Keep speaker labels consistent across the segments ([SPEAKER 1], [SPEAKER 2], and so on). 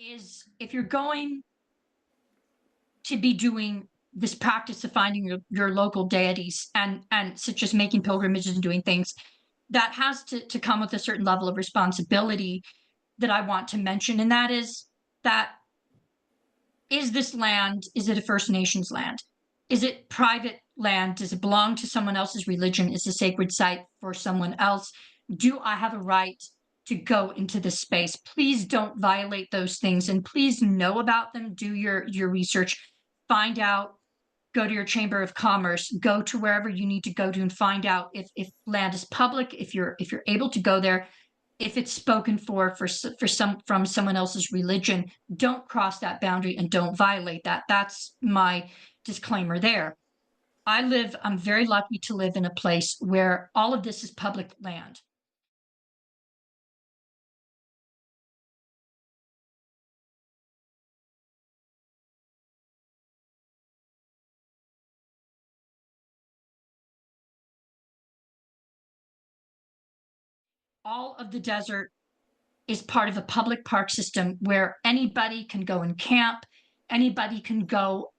[SPEAKER 1] is if you're going to be doing this practice of finding your local deities and such as making pilgrimages and doing things, that has to come with a certain level of responsibility that I want to mention. And that is this land, is it a First Nations land? Is it private land? Does it belong to someone else's religion? Is a sacred site for someone else? Do I have a right to go into this space? Please don't violate those things, and please know about them. Do your research, find out, go to your chamber of commerce, go to wherever you need to go to and find out if land is public, if you're able to go there, if it's spoken for from someone else's religion. Don't cross that boundary and don't violate that. That's my disclaimer there. I'm very lucky to live in a place where all of this is public land. All of the desert is part of a public park system where anybody can go and camp. Anybody can go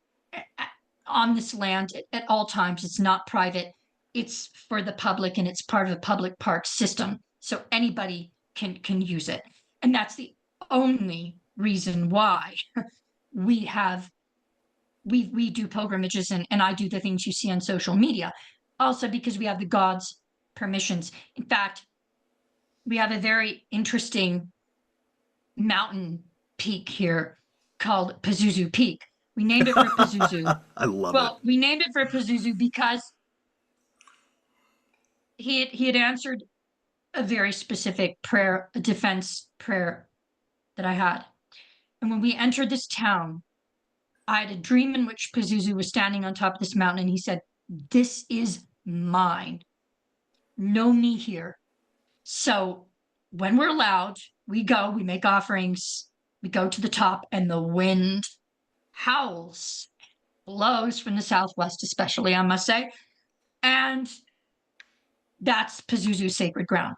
[SPEAKER 1] on this land at all times. It's not private. It's for the public, and it's part of a public park system. So anybody can use it. And that's the only reason why we do pilgrimages, and I do the things you see on social media. Also because we have the gods' permissions. In fact, we have a very interesting mountain peak here called Pazuzu Peak. We named it for Pazuzu.
[SPEAKER 2] I love it.
[SPEAKER 1] Well, we named it for Pazuzu because he had answered a very specific prayer, a defense prayer that I had. And when we entered this town, I had a dream in which Pazuzu was standing on top of this mountain, and he said, "This is mine. Know me here." So when we're allowed, we go, we make offerings, we go to the top, and the wind howls, blows from the southwest, especially, I must say. And that's Pazuzu's sacred ground.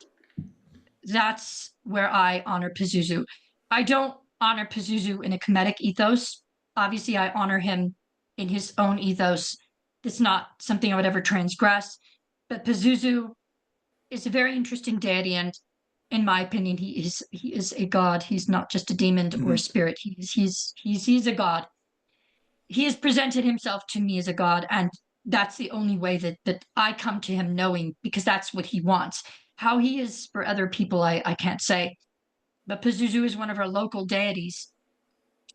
[SPEAKER 1] That's where I honor Pazuzu. I don't honor Pazuzu in a Kemetic ethos. Obviously, I honor him in his own ethos. It's not something I would ever transgress. But Pazuzu is a very interesting deity, and in my opinion, he is a god. He's not just a demon or a spirit. He's a god. He has presented himself to me as a god, and that's the only way that I come to him, knowing, because that's what he wants. How he is for other people, I can't say. But Pazuzu is one of our local deities.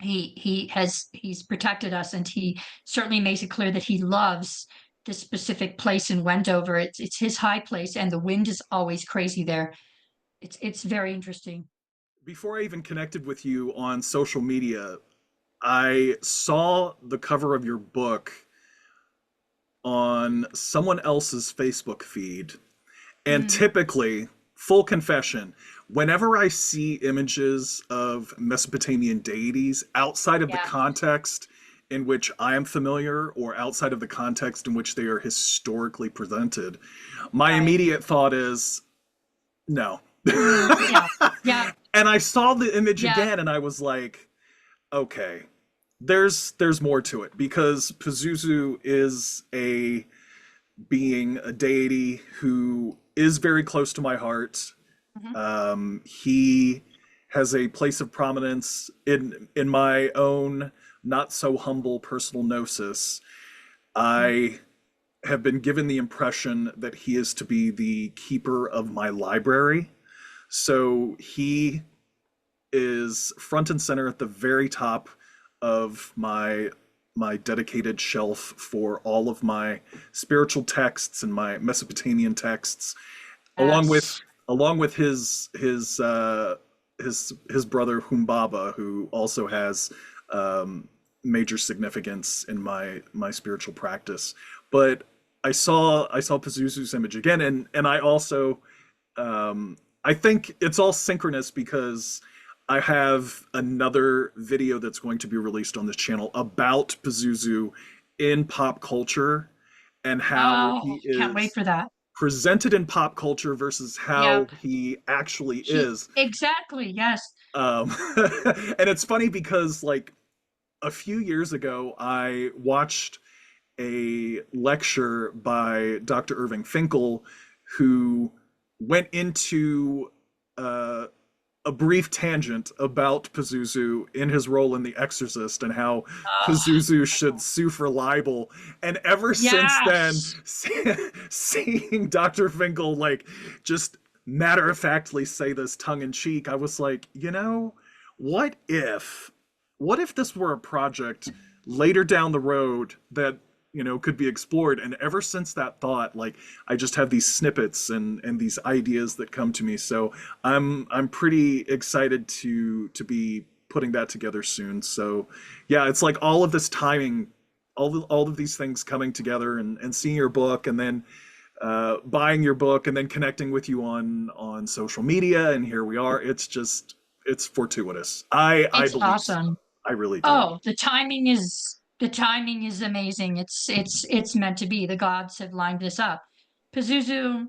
[SPEAKER 1] He's protected us, and he certainly makes it clear that he loves this specific place in Wendover. It's his high place, and the wind is always crazy there. It's very interesting.
[SPEAKER 2] Before I even connected with you on social media, I saw the cover of your book on someone else's Facebook feed. And typically, full confession, whenever I see images of Mesopotamian deities outside of the context in which I am familiar, or outside of the context in which they are historically presented, my immediate thought is, no.
[SPEAKER 1] Yeah.
[SPEAKER 2] And I saw the image again, and I was like, okay, there's more to it, because Pazuzu is a being, a deity who is very close to my heart. He has a place of prominence in my own not so humble personal gnosis. I have been given the impression that he is to be the keeper of my library. So he is front and center at the very top of my dedicated shelf for all of my spiritual texts and my Mesopotamian texts, along with his brother Humbaba, who also has major significance in my spiritual practice. But I saw Pazuzu's image again, and I also I think it's all synchronous, because I have another video that's going to be released on this channel about Pazuzu in pop culture, and how he is
[SPEAKER 1] can't wait for that.
[SPEAKER 2] presented in pop culture versus how he actually is.
[SPEAKER 1] Exactly, yes.
[SPEAKER 2] Um, and it's funny because like a few years ago, I watched a lecture by Dr. Irving Finkel, who went into uh, a brief tangent about Pazuzu in his role in The Exorcist and how
[SPEAKER 1] Ah,
[SPEAKER 2] Pazuzu should sue for libel. And ever since then,
[SPEAKER 1] yes.
[SPEAKER 2] seeing Dr. Finkel like just matter of factly say this tongue in cheek, I was like, you know, what if what if this were a project later down the road that could be explored? And ever since that thought, like I just have these snippets and these ideas that come to me. So I'm pretty excited to be putting that together soon. So yeah, it's like all of this timing, all of these things coming together, and seeing your book, and then buying your book, and then connecting with you on social media, and here we are. It's fortuitous. I
[SPEAKER 1] It's
[SPEAKER 2] believe so.
[SPEAKER 1] awesome.
[SPEAKER 2] I really do.
[SPEAKER 1] Oh, the timing is amazing. It's meant to be. The gods have lined this up. Pazuzu,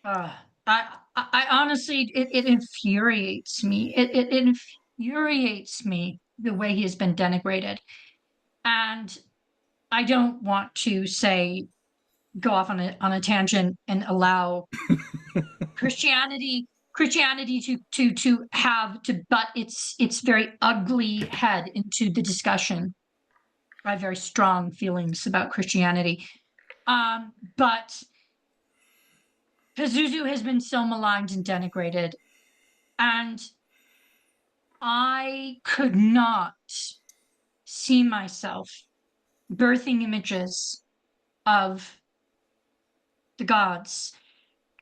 [SPEAKER 1] uh, I honestly, it infuriates me. It infuriates me the way he has been denigrated. And I don't want to say go off on a tangent and allow Christianity Christianity to butt its very ugly head into the discussion. I have very strong feelings about Christianity. But Pazuzu has been so maligned and denigrated, and I could not see myself birthing images of the gods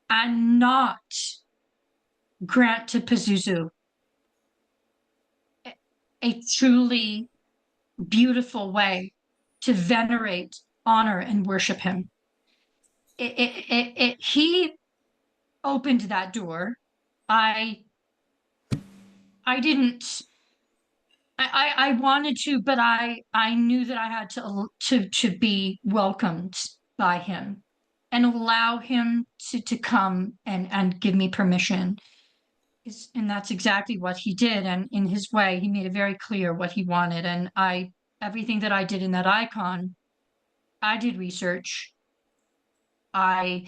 [SPEAKER 1] and not grant to Pazuzu a truly beautiful way to venerate, honor, and worship him. He opened that door. I I didn't. I wanted to, but I knew that I had to be welcomed by him and allow him to come and give me permission. And that's exactly what he did. And in his way, he made it very clear what he wanted. And everything that I did in that icon, I did research. I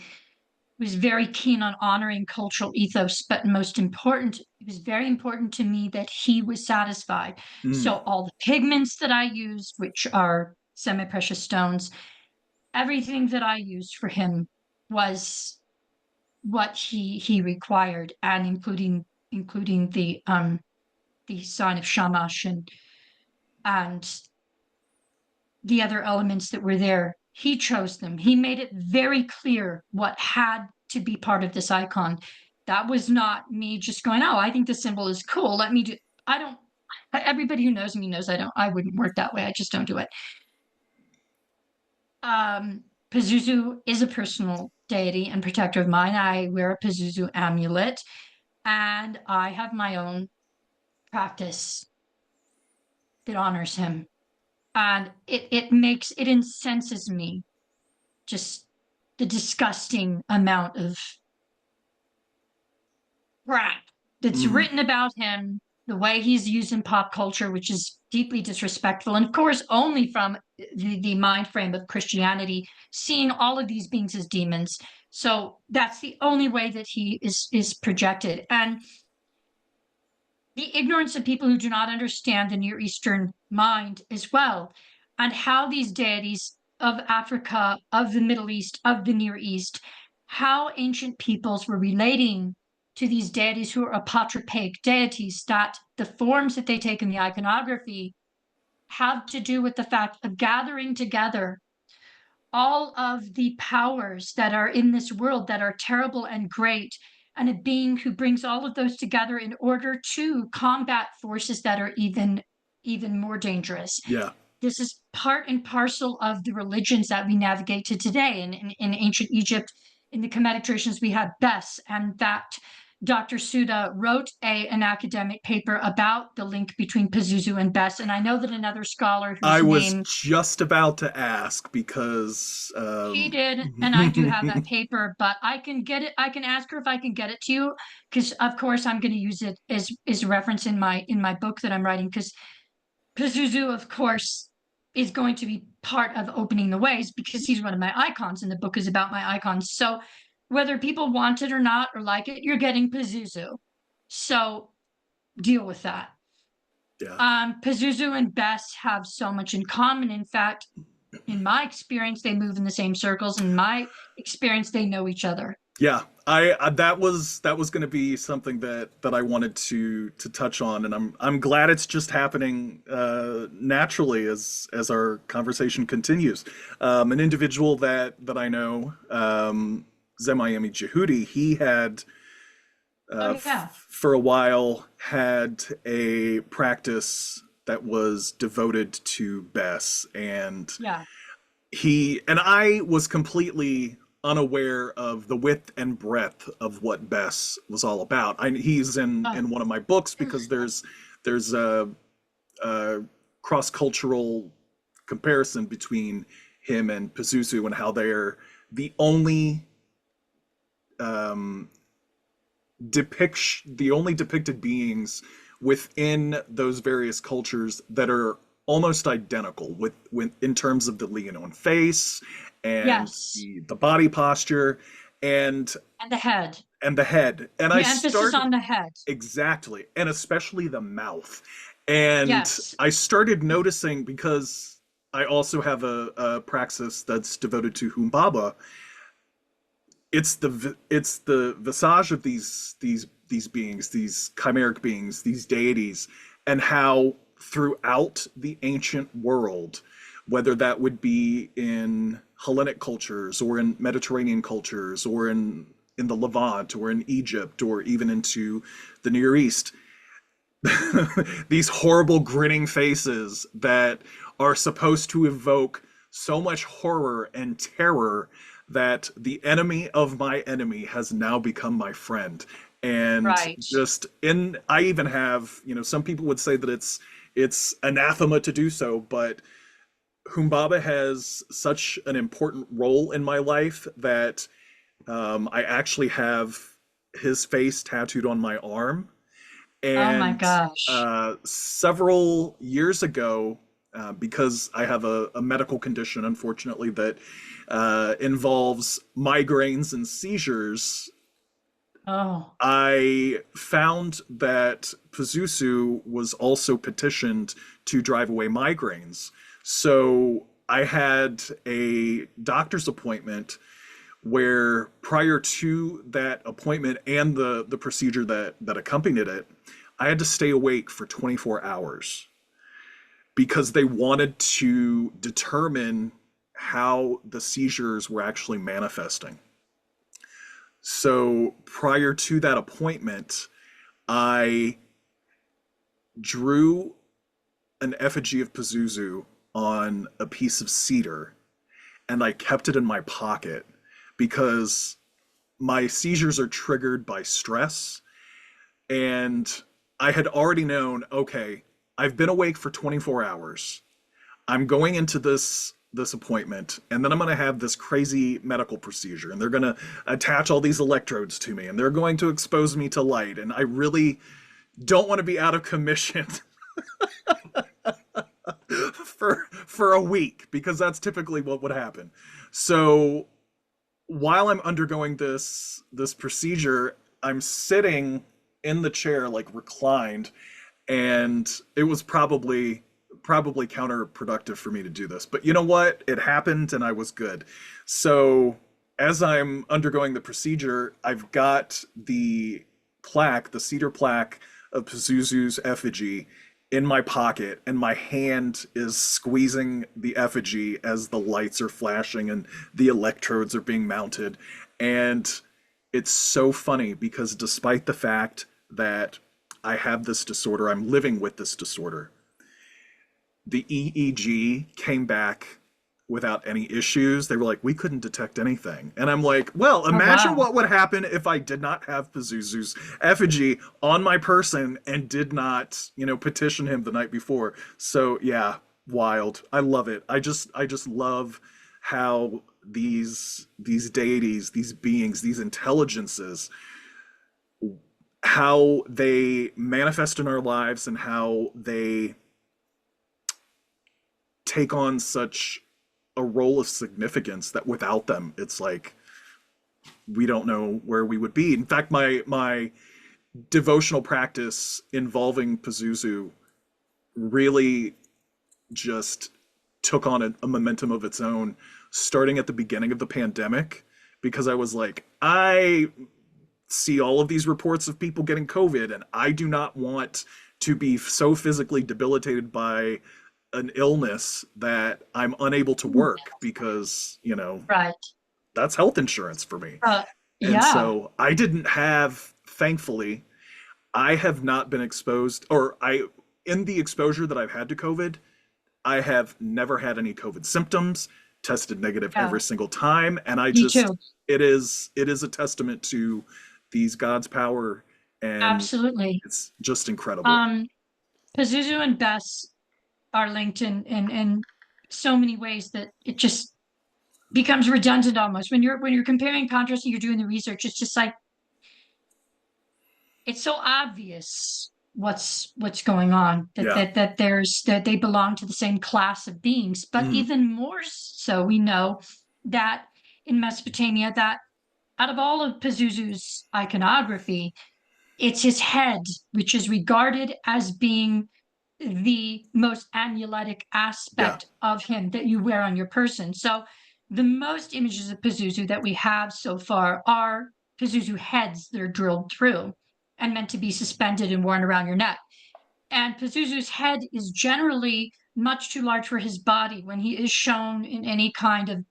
[SPEAKER 1] was very keen on honoring cultural ethos, but most important, it was very important to me that he was satisfied.
[SPEAKER 2] Mm,
[SPEAKER 1] So all the pigments that I used, which are semi-precious stones, everything that I used for him was what he required, and including the sign of Shamash and the other elements that were there. He chose them. He made it very clear what had to be part of this icon. That was not me just going, oh, I think this symbol is cool. Let me do. I don't. Everybody who knows me knows I don't. I wouldn't work that way. I just don't do it. Pazuzu is a personal deity and protector of mine. I wear a Pazuzu amulet, and I have my own practice that honors him. And it incenses me, just the disgusting amount of crap that's
[SPEAKER 2] mm,
[SPEAKER 1] written about him, the way he's used in pop culture, which is deeply disrespectful, and of course, only from the mind frame of Christianity, seeing all of these beings as demons. So that's the only way that he is projected. And the ignorance of people who do not understand the Near Eastern mind as well, and how these deities of Africa, of the Middle East, of the Near East, how ancient peoples were relating to these deities who are apotropaic deities, that the forms that they take in the iconography have to do with the fact of gathering together all of the powers that are in this world that are terrible and great, and a being who brings all of those together in order to combat forces that are even more dangerous.
[SPEAKER 2] yeah.
[SPEAKER 1] This is part and parcel of the religions that we navigate to today. In ancient Egypt, in the Kemetic traditions, we had Bes, and that Dr. Suda wrote an academic paper about the link between Pazuzu and Bess, and I know that another scholar
[SPEAKER 2] I
[SPEAKER 1] whose
[SPEAKER 2] was
[SPEAKER 1] name
[SPEAKER 2] just about to ask because
[SPEAKER 1] she did, and I do have that paper, but I can get it. I can ask her if I can get it to you, because of course I'm going to use it as reference in my book that I'm writing. Because Pazuzu, of course, is going to be part of opening the ways because he's one of my icons, and the book is about my icons. So whether people want it or not or like it, you're getting Pazuzu. So deal with that.
[SPEAKER 2] yeah.
[SPEAKER 1] Pazuzu and Bess have so much in common. In fact, in my experience, they move in the same circles. In my experience, they know each other.
[SPEAKER 2] Yeah, I that was going to be something that I wanted to touch on, and I'm glad it's just happening naturally as our conversation continues. An individual that I know, Zemayemi Jehudi, he had
[SPEAKER 1] Oh yeah,
[SPEAKER 2] for a while had a practice that was devoted to Bess, and
[SPEAKER 1] yeah.
[SPEAKER 2] I was completely unaware of the width and breadth of what Bess was all about. He's
[SPEAKER 1] Oh,
[SPEAKER 2] in one of my books because there's a cross cultural comparison between him and Pazuzu and how they're the only um, the only depicted beings within those various cultures that are almost identical with in terms of the Leonine face and
[SPEAKER 1] yes.
[SPEAKER 2] the body posture and
[SPEAKER 1] And the head.
[SPEAKER 2] the head. And I
[SPEAKER 1] The emphasis
[SPEAKER 2] started
[SPEAKER 1] on the head.
[SPEAKER 2] exactly, and especially the mouth. And
[SPEAKER 1] Yes.
[SPEAKER 2] I started noticing because I also have a praxis that's devoted to Humbaba. It's the visage of these beings, these chimeric beings, these deities, and how throughout the ancient world, whether that would be in Hellenic cultures or in Mediterranean cultures or in the Levant or in Egypt or even into the Near East, these horrible grinning faces that are supposed to evoke so much horror and terror that the enemy of my enemy has now become my friend. And
[SPEAKER 1] Right.
[SPEAKER 2] just in I even have, some people would say that it's anathema to do so, but Humbaba has such an important role in my life that I actually have his face tattooed on my arm.
[SPEAKER 1] Oh my
[SPEAKER 2] And
[SPEAKER 1] gosh.
[SPEAKER 2] several years ago, because I have a medical condition, unfortunately, that involves migraines and seizures,
[SPEAKER 1] Oh.
[SPEAKER 2] I found that Pazuzu was also petitioned to drive away migraines. So I had a doctor's appointment where prior to that appointment and the procedure that accompanied it, I had to stay awake for 24 hours because they wanted to determine how the seizures were actually manifesting. So prior to that appointment, I drew an effigy of Pazuzu on a piece of cedar and I kept it in my pocket because my seizures are triggered by stress. And I had already known, okay, I've been awake for 24 hours. I'm going into this appointment and then I'm going to have this crazy medical procedure and they're going to attach all these electrodes to me and they're going to expose me to light and I really don't want to be out of commission for a week because that's typically what would happen. So while I'm undergoing this procedure, I'm sitting in the chair like reclined, and it was probably counterproductive for me to do this. But you know what? It happened and I was good. So as I'm undergoing the procedure, I've got the plaque, the cedar plaque of Pazuzu's effigy in my pocket, and my hand is squeezing the effigy as the lights are flashing and the electrodes are being mounted. And it's so funny because despite the fact that I have this disorder, I'm living with this disorder, the EEG came back without any issues. They were like, we couldn't detect anything. And I'm like, well,
[SPEAKER 1] Oh,
[SPEAKER 2] imagine
[SPEAKER 1] wow.
[SPEAKER 2] what would happen if I did not have Pazuzu's effigy on my person and did not, petition him the night before. So yeah, wild. I love it. I just love how these deities, these beings, these intelligences, how they manifest in our lives and how they take on such a role of significance that without them it's like we don't know where we would be. In fact, my devotional practice involving Pazuzu really just took on a momentum of its own starting at the beginning of the pandemic, because I was like, I see all of these reports of people getting COVID, and I do not want to be so physically debilitated by an illness that I'm unable to work, because,
[SPEAKER 1] Right.
[SPEAKER 2] that's health insurance for me.
[SPEAKER 1] Uh,
[SPEAKER 2] And
[SPEAKER 1] yeah.
[SPEAKER 2] so I didn't have, thankfully, I have not been exposed, or in the exposure that I've had to COVID, I have never had any COVID symptoms, tested negative
[SPEAKER 1] Yeah.
[SPEAKER 2] every single time. And
[SPEAKER 1] Me too.
[SPEAKER 2] it is a testament to these God's power, and
[SPEAKER 1] Absolutely.
[SPEAKER 2] it's just incredible.
[SPEAKER 1] Um, Pazuzu and Bess are linked in so many ways that it just becomes redundant almost when you're comparing contrast and you're doing the research. It's just like it's so obvious what's going on,
[SPEAKER 2] Yeah.
[SPEAKER 1] that they belong to the same class of beings. But
[SPEAKER 2] Mm,
[SPEAKER 1] even more so, we know that in Mesopotamia, that out of all of Pazuzu's iconography, it's his head which is regarded as being the most amuletic
[SPEAKER 2] yeah.
[SPEAKER 1] aspect of him that you wear on your person. So the most images of Pazuzu that we have so far are Pazuzu heads that are drilled through and meant to be suspended and worn around your neck. And Pazuzu's head is generally much too large for his body when he is shown in any kind of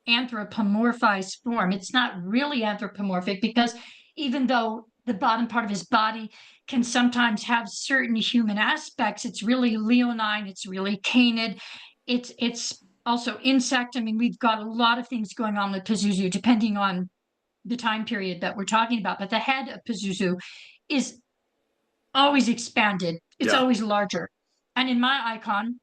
[SPEAKER 1] anthropomorphized form. It's not really anthropomorphic, because even though the bottom part of his body can sometimes have certain human aspects, it's really leonine, it's really canid, it's also insect. I mean, we've got a lot of things going on with Pazuzu depending on the time period that we're talking about. But the head of Pazuzu is always expanded, it's
[SPEAKER 2] Yeah.
[SPEAKER 1] always larger. And in my icon,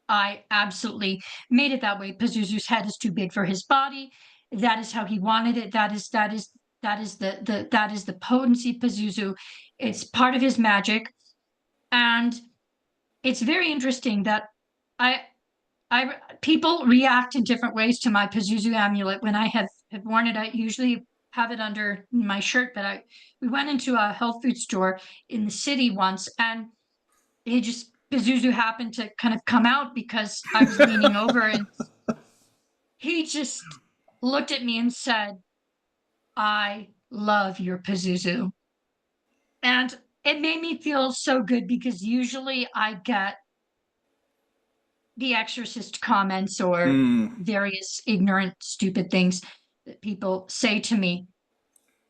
[SPEAKER 1] I absolutely made it that way. Pazuzu's head is too big for his body. That is how he wanted it. That is the potency of Pazuzu. It's part of his magic. And it's very interesting that I people react in different ways to my Pazuzu amulet. When I have worn it, I usually have it under my shirt, but we went into a health food store in the city once, and he just Pazuzu happened to kind of come out because I was leaning over, and he just looked at me and said, I love your Pazuzu. And it made me feel so good, because usually I get the exorcist comments or
[SPEAKER 2] Mm,
[SPEAKER 1] various ignorant, stupid things that people say to me.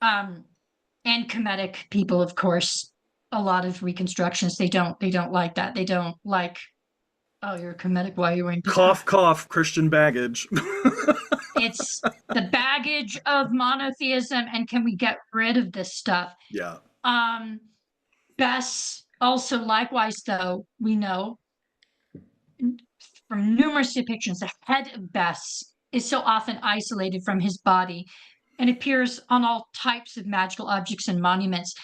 [SPEAKER 1] Um, and Kemetic people, of course, a lot of reconstructions, they don't like that. They don't like, oh, you're Kemetic, why are you wearing this?
[SPEAKER 2] cough, cough, Christian baggage.
[SPEAKER 1] It's the baggage of monotheism, and can we get rid of this stuff?
[SPEAKER 2] Yeah.
[SPEAKER 1] Um, Bess also likewise, though, we know from numerous depictions, the head of Bess is so often isolated from his body and appears on all types of magical objects and monuments.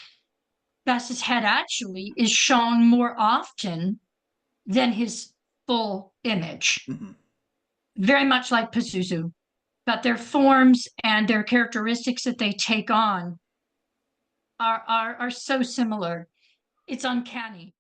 [SPEAKER 1] Bess's head actually is shown more often than his full image,
[SPEAKER 2] Mhm.
[SPEAKER 1] very much like Pazuzu, but their forms and their characteristics that they take on are so similar. It's uncanny.